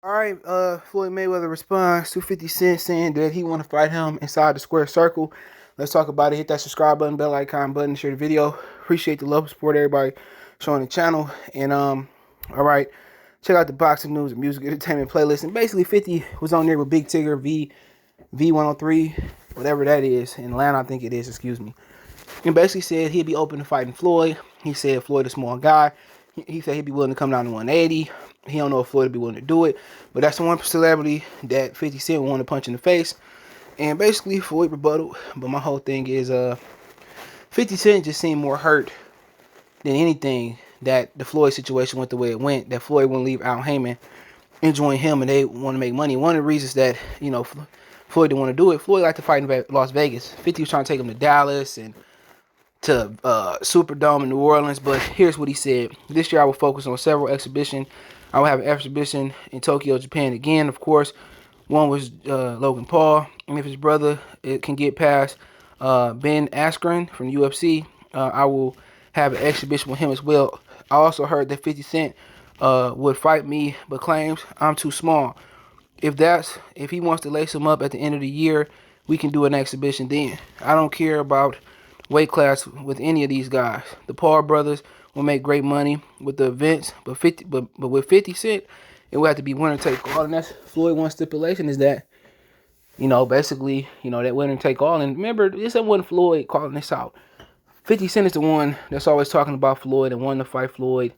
All right, Floyd Mayweather responds to 50 Cent saying that he want to fight him inside the square circle. Let's talk about it. Hit that subscribe button, bell icon button, share the video. Appreciate the love and support, everybody showing the channel. And all right, check out the boxing news and music entertainment playlist. And basically, 50 was on there with Big Tigger V103, whatever that is in Atlanta, I think it is. Excuse me. And basically said he'd be open to fighting Floyd. He said Floyd a small guy. He said he'd be willing to come down to 180. He don't know if Floyd would be willing to do it. But that's the one celebrity that 50 Cent would want to punch in the face. And basically Floyd rebutted. But my whole thing is 50 Cent just seemed more hurt than anything that the Floyd situation went the way it went. That Floyd wouldn't leave Al Heyman and join him, and they want to make money. One of the reasons that, Floyd didn't want to do it, Floyd liked to fight in Las Vegas. 50 was trying to take him to Dallas and to Superdome in New Orleans, but here's what he said. This year I will focus on several exhibitions. I will have an exhibition in Tokyo, Japan again, of course. One was Logan Paul, and if his brother can get past Ben Askren from the UFC, I will have an exhibition with him as well. I also heard that 50 Cent would fight me, but claims I'm too small. If he wants to lace him up at the end of the year, we can do an exhibition then. I don't care about weight class with any of these guys. The Paul brothers will make great money with the events, but with 50 Cent, it will have to be winner take all. And that's Floyd one stipulation is that, basically, that winner take all. And remember, this wasn't Floyd calling this out. 50 Cent is the one that's always talking about Floyd and wanting to fight Floyd.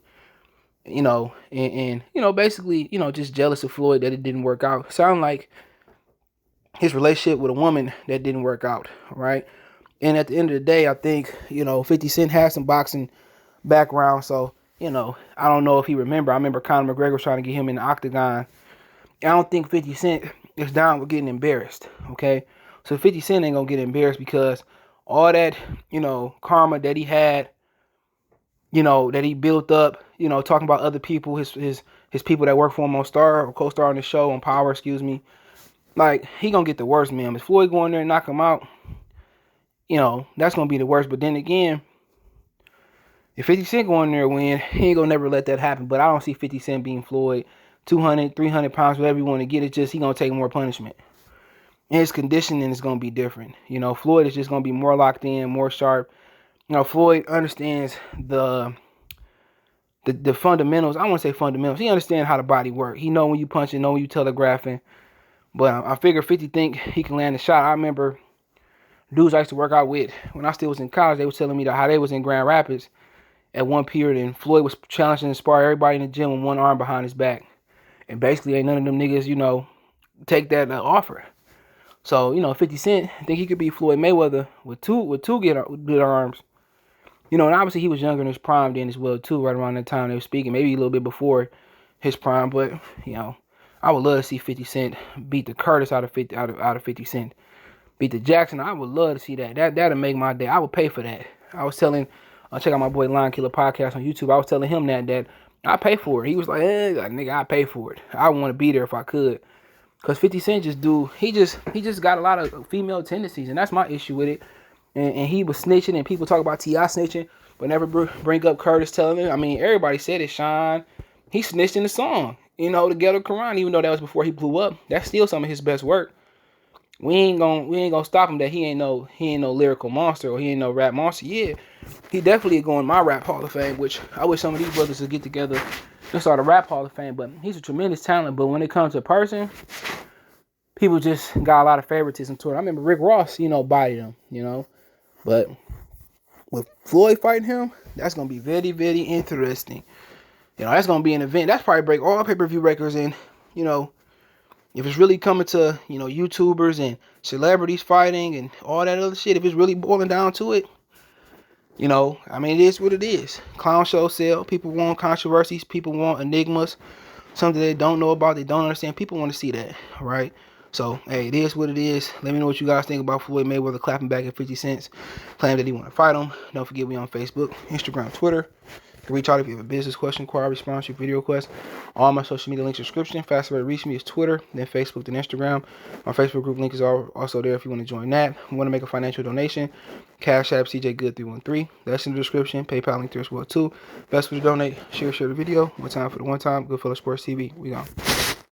Basically, just jealous of Floyd that it didn't work out. Sound like his relationship with a woman that didn't work out, right? And at the end of the day, I think, 50 Cent has some boxing background. So, I don't know if he remember. I remember Conor McGregor was trying to get him in the octagon. I don't think 50 Cent is down with getting embarrassed, okay? So 50 Cent ain't going to get embarrassed because all that, karma that he had, that he built up, talking about other people, his people that work for him on Star or co-star on the show, on Power, excuse me. Like, he going to get the worst, man. If Floyd go in there and knock him out, that's going to be the worst. But then again, if 50 Cent go in there and win, he ain't going to never let that happen. But I don't see 50 Cent being Floyd 200, 300 pounds, whatever you want to get. It's just he going to take more punishment. And his conditioning is going to be different. Floyd is just going to be more locked in, more sharp. Floyd understands the fundamentals. I won't say fundamentals. He understands how the body works. He know when you punching, know when you telegraphing. But I figure 50 think he can land a shot. I remember dudes I used to work out with when I still was in college. They was telling me that how they was in Grand Rapids at one period, and Floyd was challenging and spar everybody in the gym with one arm behind his back. And basically, ain't none of them niggas, take that offer. So, 50 Cent, I think he could be Floyd Mayweather with two good arms. And obviously he was younger in his prime then as well, too, right around that time they were speaking, maybe a little bit before his prime. But, I would love to see 50 Cent beat the Curtis out of 50 Cent. Beat the Jackson. I would love to see that. That'll make my day. I would pay for that. I was telling, check out my boy Lion Killer podcast on YouTube. I was telling him that I pay for it. He was like, nigga, I pay for it. I want to be there if I could. Because 50 Cent he just got a lot of female tendencies, and that's my issue with it. And he was snitching, and people talk about T.I. snitching, but never bring up Curtis telling him. I mean, everybody said it, Sean. He snitched in the song, the Ghetto Quran, even though that was before he blew up. That's still some of his best work. We ain't gonna stop him that he ain't no lyrical monster or he ain't no rap monster. Yeah, he definitely going my rap Hall of Fame, which I wish some of these brothers would get together and start a rap Hall of Fame. But he's a tremendous talent. But when it comes to a person, people just got a lot of favoritism to it. I remember Rick Ross, bodied him, But with Floyd fighting him, that's gonna be very, very interesting. That's gonna be an event. That's probably break all pay-per-view records. And if it's really coming to, YouTubers and celebrities fighting and all that other shit, if it's really boiling down to it, it is what it is. Clown shows sell. People want controversies. People want enigmas. Something they don't know about, they don't understand. People want to see that, right? So, hey, it is what it is. Let me know what you guys think about Floyd Mayweather clapping back at 50 Cent, claiming that he want to fight him. Don't forget, we on Facebook, Instagram, Twitter. You can reach out if you have a business question, inquiry, sponsorship, video request. All my social media links in the description. Fastest way to reach me is Twitter, then Facebook, then Instagram. My Facebook group link is also there if you want to join that. If you want to make a financial donation, Cash App CJGood313. That's in the description. PayPal link there as well too. Best way to donate, share the video. One time for the one time. Goodfellas Sports TV. We gone.